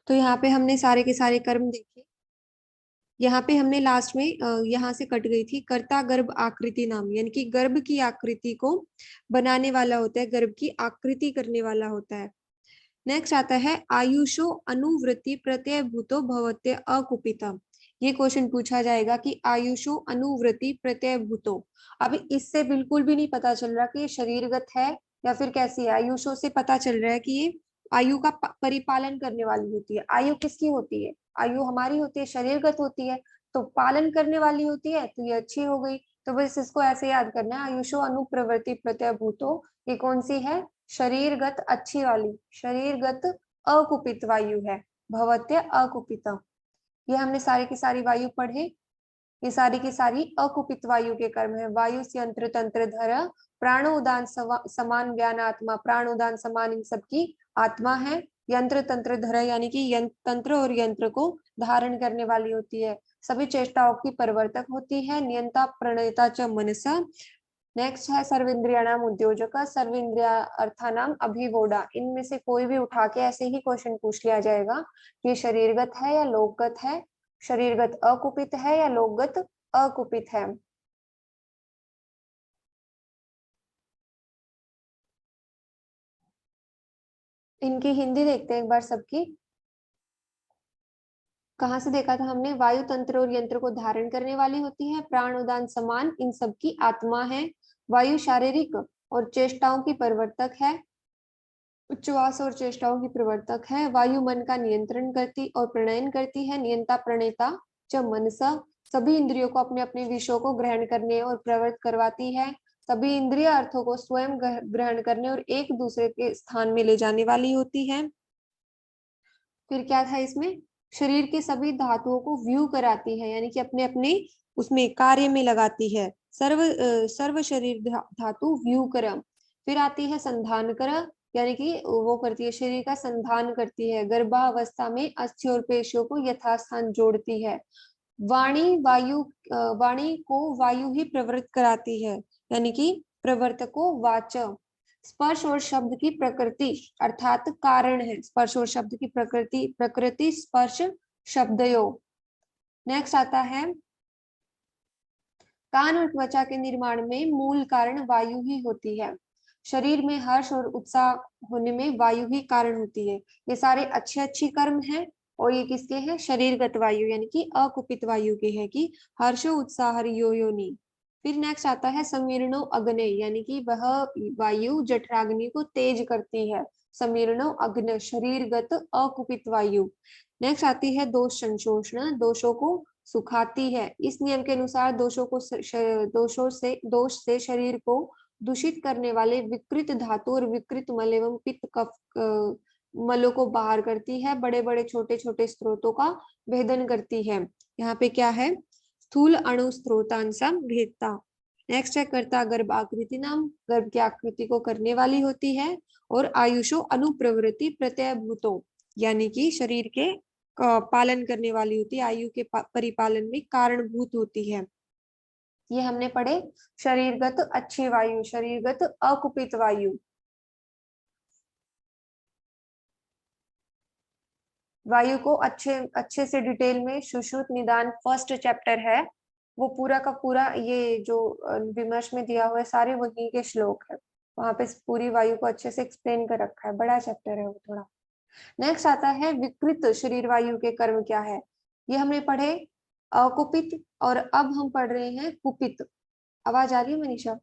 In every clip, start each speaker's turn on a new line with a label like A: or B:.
A: तो यहाँ पे हमने सारे के सारे कर्म देखे। यहाँ पे हमने लास्ट में यहाँ से कट गई थी, कर्ता गर्भ आकृति नाम, यानी कि गर्भ की आकृति को बनाने वाला होता है, गर्भ की आकृति करने वाला होता है। नेक्स्ट आता है आयुषो अनुवृत्ति प्रत्यय भूतो भवत्य अकुपितम। ये क्वेश्चन पूछा जाएगा कि आयुषो अनुवृत्ति प्रत्यय भूतो। अभी इससे बिल्कुल भी नहीं पता चल रहा कि ये शरीरगत है या फिर कैसी है। आयुषो से पता चल रहा है कि ये आयु का परिपालन करने वाली होती है। आयु किसकी होती है? आयु हमारी होती है, शरीरगत होती है, तो पालन करने वाली होती है, तो ये अच्छी हो गई। तो बस इसको ऐसे याद करना है, आयुषो अनुप्रवृत्ति प्रत्यय भूतो, ये कौन सी है? शरीरगत अच्छी वाली, शरीरगत अकुपित वायु है, भवत्य अकुपित। ये हमने सारी की सारी वायु पढ़े, ये सारी की सारी अकुपित वायु के कर्म है। वायु से यंत्र तंत्र धर, प्राणो उदान समान ज्ञान आत्मा, प्राण उदान समान इन सबकी आत्मा है। यंत्र तंत्र धर यानी कि तंत्र और यंत्र को धारण करने वाली होती है, सभी चेष्टाओं की परिवर्तक होती है। नियंता प्रणेता च मनसा। नेक्स्ट है सर्वेंद्रियाणाम उद्योजक, सर्वेंद्रिया अर्थानाम अभिवोडा। इनमें से कोई भी उठा के ऐसे ही क्वेश्चन पूछ लिया जाएगा कि ये शरीरगत है या लोकगत है, शरीरगत अकुपित है या लोकगत अकुपित है। इनकी हिंदी देखते हैं एक बार सबकी। कहाँ से देखा था हमने? वायु तंत्र और यंत्र को धारण करने वाली होती है, प्राण उदान समान इन सबकी आत्मा है। वायु शारीरिक और चेष्टाओं की परिवर्तक है, उच्छ्वास और चेष्टाओं की प्रवर्तक है। वायु मन का नियंत्रण करती और प्रणयन करती है। नियंता प्रणेता च मनसा, सभी इंद्रियों को अपने अपने विषयों को ग्रहण करने और प्रवृत्त करवाती है। सभी इंद्रिय अर्थों को स्वयं ग्रहण करने और एक दूसरे के स्थान में ले जाने वाली होती है। फिर क्या था इसमें? शरीर के सभी धातुओं को व्यू कराती है, यानी कि अपने अपने उसमें कार्य में लगाती है। सर्व शरीर धातु व्यू करम। फिर आती है संधान कर, यानी कि वो करती है, शरीर का संधान करती है। गर्भावस्था में अस्थि और पेशियों को यथास्थान जोड़ती है। वाणी वायु वाणी को वायु ही प्रवृत्त कराती है, यानी कि प्रवर्तको वाच। स्पर्श और शब्द की प्रकृति अर्थात कारण है, स्पर्श और शब्द की प्रकृति, प्रकृति स्पर्श शब्दयो। नेक्स्ट आता है कान और त्वचा के निर्माण में मूल कारण वायु ही होती है। शरीर में हर्ष और उत्साह होने में वायु ही कारण होती है। ये सारे अच्छे अच्छी कर्म हैं और ये किसके हैं? शरीरगत वायु, यानी कि अकुपित वायु के है कि हर्ष उत्साह योनि। फिर नेक्स्ट आता है समीरणो अग्नि, यानी कि वह वायु जठराग्नि को तेज करती है। समीरणो अग्नि शरीरगत अकुपित वायु। नेक्स्ट आती है दोष संशोषण, दोषों को सुखाती है। इस नियम के अनुसार दोष से शरीर को दूषित करने वाले विकृत धातु और विकृत मल एवं पित्त कफ मलों को बाहर करती है। बड़े बड़े छोटे छोटे स्रोतों का भेदन करती है। यहाँ पे क्या है? स्थूल अणु स्रोतांसा भेदता। नेक्स्ट है कर्ता गर्भ आकृति नाम, गर्भ की आकृति को करने वाली होती है। और आयुषो अनुप्रवृत्ति प्रत्यय भूतो, यानी कि शरीर के पालन करने वाली होती है, आयु के परिपालन में कारणभूत होती है। ये हमने पढ़े शरीरगत अच्छी वायु, शरीरगत अकुपित वायु। वायु को अच्छे अच्छे से डिटेल में सुश्रुत निदान फर्स्ट चैप्टर है, वो पूरा का पूरा ये जो विमर्श में दिया हुआ है सारे वही के श्लोक है, वहां पे पूरी वायु को अच्छे से एक्सप्लेन कर रखा है। बड़ा चैप्टर है वो थोड़ा। नेक्स्ट आता है विकृत शरीर वायु के कर्म क्या है? ये हमने पढ़े अकुपित, और अब हम पढ़ रहे हैं कुपित। आवाज आ रही है मनीषा?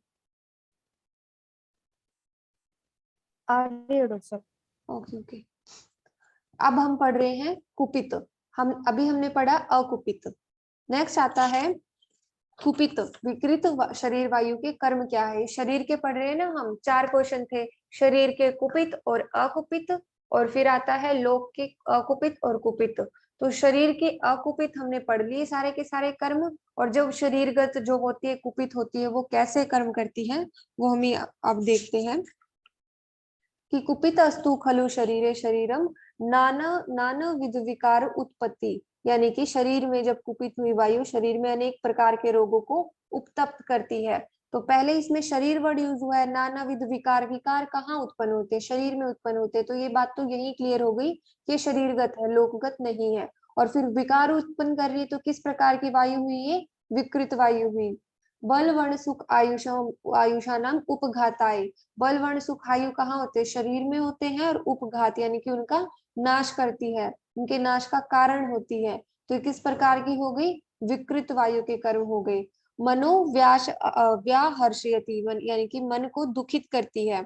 B: आ रही है डॉक्टर साहब।
A: Okay okay. अब हम पढ़ रहे हैं कुपित। हमने पढ़ा अकुपित। नेक्स्ट आता है कुपित, विकृत शरीर वायु के कर्म क्या है? शरीर के पढ़ रहे हैं ना हम, 4 क्वेश्चन थे, शरीर के कुपित और अकुपित, और फिर आता है लोक के अकुपित और कुपित। तो शरीर के अकुपित हमने पढ़ लिए सारे के सारे कर्म, और जब शरीरगत जो होती है कुपित होती है वो कैसे कर्म करती है वो हम अब देखते हैं कि कुपित अस्तु खलु शरीरे शरीरम नाना नाना विध विकार उत्पत्ति, यानी कि शरीर में जब कुपित हुई वायु शरीर में अनेक प्रकार के रोगों को उपतप्त करती है। तो पहले इसमें शरीर वर्ड यूज हुआ है, नानाविध विकार, विकार कहाँ उत्पन्न होते हैं, शरीर में उत्पन्न होते हैं, तो ये बात तो यही क्लियर हो गई कि शरीरगत है, लोकगत नहीं है। और फिर विकार उत्पन्न कर रही है, तो किस प्रकार की वायु हुई, ये विकृत वायु हुई। बल वर्ण सुख आयुषा नाम उपघाताय, बल वर्ण सुख आयु कहाँ होते हैं, शरीर में होते हैं, और उपघात यानी कि उनका नाश करती है, उनके नाश का कारण होती है। तो किस प्रकार की हो गई, विकृत वायु के कर्म हो गए। मनोव्यास व्याहर्षयति, यानी कि मन को दुखित करती है।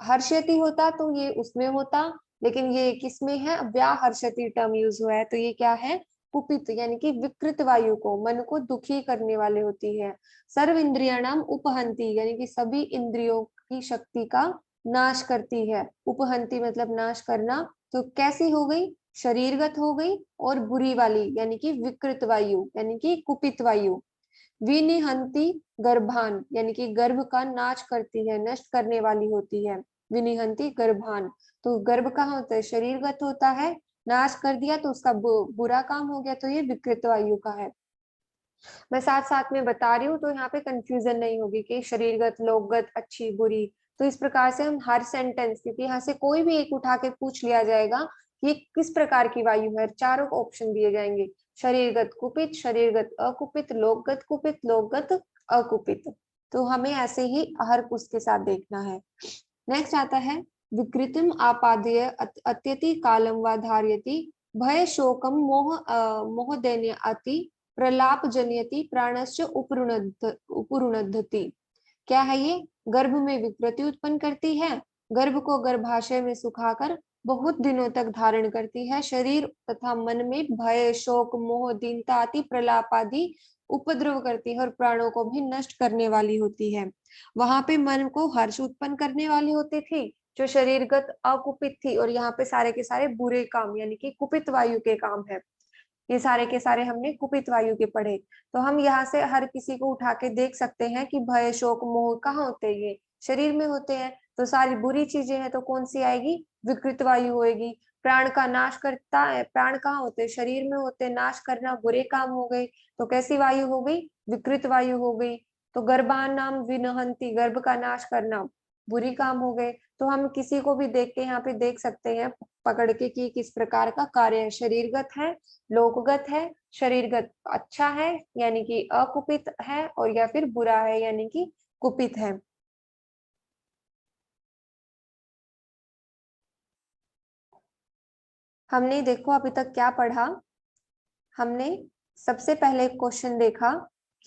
A: हर्षयति होता तो ये उसमें होता, लेकिन ये किसमें है, व्याहर्षति टर्म यूज हुआ है, तो ये क्या है, कुपित यानी कि विकृत वायु को, मन को दुखी करने वाले होती है। सर्व इंद्रियाणाम उपहंति, यानी कि सभी इंद्रियों की शक्ति का नाश करती है। उपहंति मतलब नाश करना, तो कैसी हो गई, शरीरगत हो गई, और बुरी वाली यानी कि विकृत वायु यानी कि कुपित वायु। विनिहंती गर्भान, यानी कि गर्भ का नाश करती है, नष्ट करने वाली होती है। विनिहंती गर्भान, तो गर्भ कहाँ होता है, शरीरगत होता है, नाश कर दिया तो उसका बुरा काम हो गया, तो ये विकृत वायु का है। मैं साथ साथ में बता रही हूँ, तो यहाँ पे कंफ्यूजन नहीं होगी कि शरीरगत, लोकगत, अच्छी बुरी। तो इस प्रकार से हम हर सेंटेंस, क्योंकि यहाँ से कोई भी एक उठा के पूछ लिया जाएगा कि किस प्रकार की वायु है, चारों ऑप्शन दिए जाएंगे, शरीरगत कुपित, शरीरगत अकुपित, लोकगत कुपित, लोकगत अकुपित। तो हमें ऐसे ही हर उसके साथ देखना है। नेक्स्ट आता है, विकृतिम आपाद्य अत्यति कालम व धार्यति, भय शोकम मोहदैन्य अति प्रलाप जनयति प्राणश्च उपरुणद्धति। क्या है ये, गर्भ में विकृति उत्पन्न करती है, गर्भ को गर्भाशय में सुखाकर बहुत दिनों तक धारण करती है, शरीर तथा मन में भय शोक मोह दीनता आदि प्रलाप आदि उपद्रव करती है, और प्राणों को भी नष्ट करने वाली होती है। वहां पे मन को हर्ष उत्पन्न करने वाली होती थी, जो शरीरगत अकुपित थी, और यहाँ पे सारे के सारे बुरे काम यानी कि कुपित वायु के काम है। ये सारे के सारे हमने कुपित वायु के पढ़े। तो हम यहाँ से हर किसी को उठा के देख सकते हैं कि भय शोक मोह कहाँ होते हैं, ये शरीर में होते हैं। तो सारी बुरी चीजें हैं, तो कौन सी आएगी, विकृत वायु होएगी। प्राण का नाश करता है, प्राण कहाँ होते हैं, शरीर में होते हैं, नाश करना बुरे काम हो गए, तो कैसी वायु हो गई, विकृत वायु हो गई। तो गर्भान नाम विनहंती, गर्भ का नाश करना बुरी काम हो गए। तो हम किसी को भी देख के यहाँ पे देख सकते हैं पकड़ के कि किस प्रकार का कार्य है, शरीरगत है, लोकगत है, शरीरगत अच्छा है यानी कि अकुपित है, और या फिर बुरा है यानी कि कुपित है। हमने देखो अभी तक क्या पढ़ा, हमने सबसे पहले क्वेश्चन देखा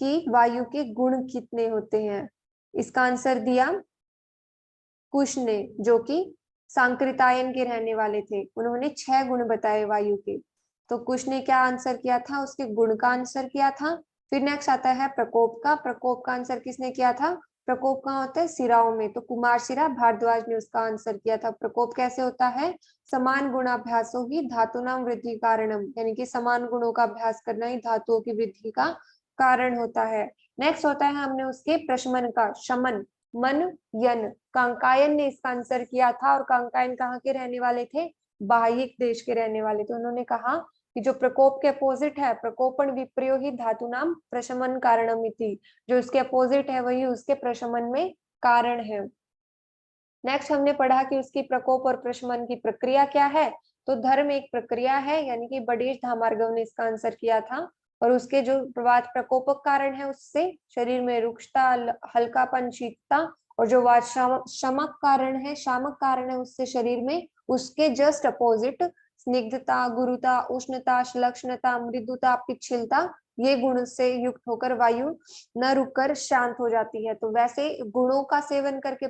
A: कि वायु के गुण कितने होते हैं। इसका आंसर दिया कुश ने, जो कि सांकृतायन के रहने वाले थे, उन्होंने 6 गुण बताए वायु के। तो कुश ने क्या आंसर किया था, उसके गुण का आंसर किया था। फिर नेक्स्ट आता है प्रकोप का, प्रकोप का आंसर किसने किया था, प्रकोप कहाँ होता है, सिराओं में, तो कुमार सिरा भारद्वाज ने उसका आंसर किया था। प्रकोप कैसे होता है, समान गुणाभ्यासो ही धातुनाम वृद्धि कारणम, यानी कि समान गुणों का अभ्यास करना ही धातुओं की वृद्धि का कारण होता है। नेक्स्ट होता है हमने उसके प्रशमन का, शमन, मन यन, कांकायन ने इसका आंसर किया था, और कांकायन कहाँ के रहने वाले थे, बाह्यिक देश के रहने वाले। तो उन्होंने कहा कि जो प्रकोप के अपोजिट है, प्रकोपन विप्रयो ही धातु नाम प्रशमन कारणमिति, जो उसके अपोजिट है वही उसके प्रशमन में कारण है। नेक्स्ट हमने पढ़ा कि उसकी प्रकोप और प्रशमन की प्रक्रिया क्या है, तो धर्म एक प्रक्रिया है, यानी कि बड़ेश धामार्गव ने इसका आंसर किया था। और उसके जो प्रकोपक कारण है, उससे शरीर में रुक्षता, हल्कापन, शीतता, और जो शमक कारण है, शामक कारण है, उससे शरीर में उसके जस्ट अपोजिट स्निग्धता, गुरुता, उष्णता, श्लक्षणता, मृदुता, पिच्छलता, ये गुण से युक्त होकर वायु न रुककर शांत हो जाती है। तो वैसे गुणों का सेवन करके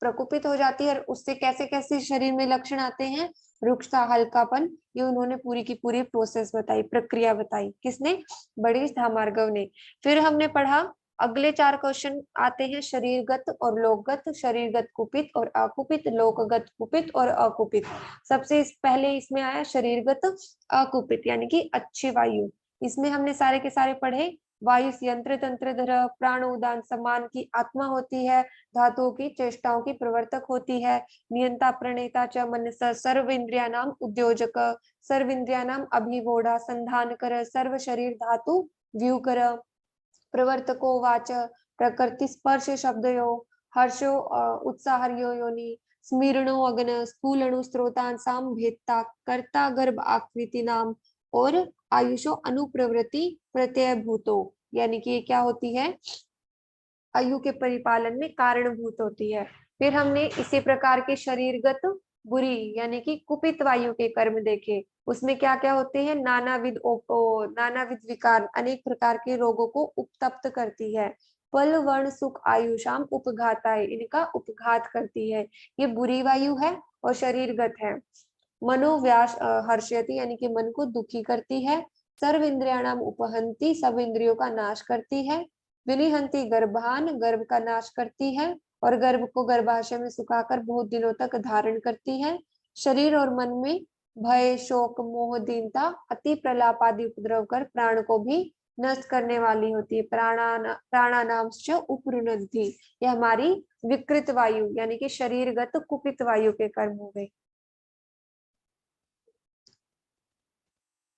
A: प्रकोपित हो जाती है, और उससे कैसे कैसे शरीर में लक्षण आते हैं, रुक्षता, हल्कापन, ये उन्होंने पूरी की पूरी प्रोसेस बताई, प्रक्रिया बताई, किसने, बड़ेश धामार्गव ने। फिर हमने पढ़ा अगले 4 क्वेश्चन आते हैं, शरीरगत और लोकगत, शरीरगत कुपित और अकुपित, लोकगत कुपित और अकुपित। सबसे पहले इसमें आया शरीरगत अकुपित, यानी कि अच्छी वायु। इसमें हमने सारे के सारे पढ़े, वायु यंत्र तंत्र धर प्राण उदान सम्मान की आत्मा होती है, धातुओं की चेष्टाओं की प्रवर्तक होती है, नियंता प्रणेता च मनस, सर्व इंद्रिया नाम उद्योजक, सर्व इंद्रिया नाम अभिवोढ़ा, संधान कर, सर्व शरीर धातु व्यूकर, प्रवर्तको वाच, प्रकृति स्पर्श शब्दयो, हर्षो उत्साहर्यो योनि, स्मीरणो अग्न, स्थूलणु स्रोतांसाम भेदता, कर्ता गर्भ आकृति नाम, और आयुषो अनुप्रवृत्ति प्रत्यय भूतो, यानी कि ये क्या होती है, आयु के परिपालन में कारणभूत होती है। फिर हमने इसी प्रकार के शरीरगत बुरी यानी कि कुपित वायु के कर्म देखे, उसमें क्या क्या होते हैं, नानाविध विकार, अनेक प्रकार के रोगों को उपतप्त करती है। पल वर्ण सुख आयुषाम उपघाताय, इनका उपघात करती है, ये बुरी वायु है और शरीरगत है। मनोव्यास हर्षयति, यानी कि मन को दुखी करती है। सर्व इंद्रियाणाम उपहंति, सब इंद्रियों का नाश करती है। विनिहंति गर्भान, गर्भ का नाश करती है और गर्भ को गर्भाशय में सुखाकर बहुत दिनों तक धारण करती है। शरीर और मन में भय शोक मोह दीनता अति प्रलाप आदि उपद्रव कर प्राण को भी नष्ट करने वाली होती है। प्राणानांश्च उपरुणद्धि, यह हमारी विकृत वायु यानी कि शरीरगत कुपित वायु के कर्म हो गए।